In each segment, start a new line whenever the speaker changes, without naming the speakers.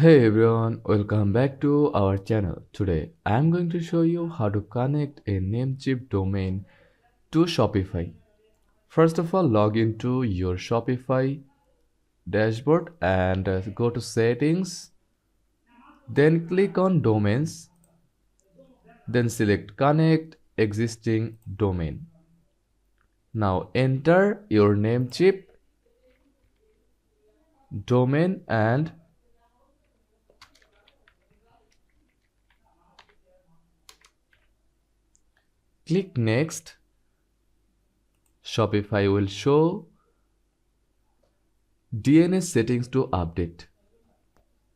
Hey everyone, welcome back to our channel. Today I am going to show you how to connect a Namecheap domain to Shopify. First of all, log into your Shopify dashboard and go to settings, then click on domains, then select connect existing domain. Now enter your Namecheap domain and click next. Shopify will show DNS settings to update.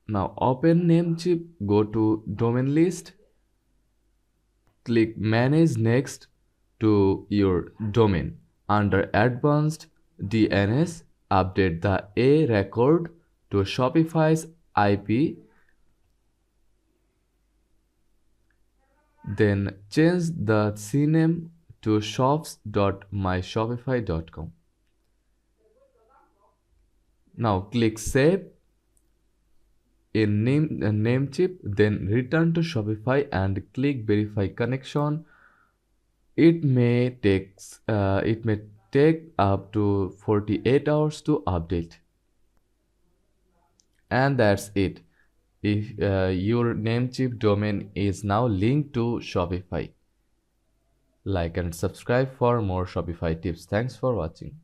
Now open Namecheap, go to domain list, click manage next to your domain. Under advanced DNS, update the A record to Shopify's IP, then change the CNAME to shops.myshopify.com. Now click save in Namecheap, then return to Shopify and click verify connection. It may take up to 48 hours to update. And that's it. If your Namecheap domain is now linked to Shopify. Like and subscribe for more Shopify tips. Thanks for watching.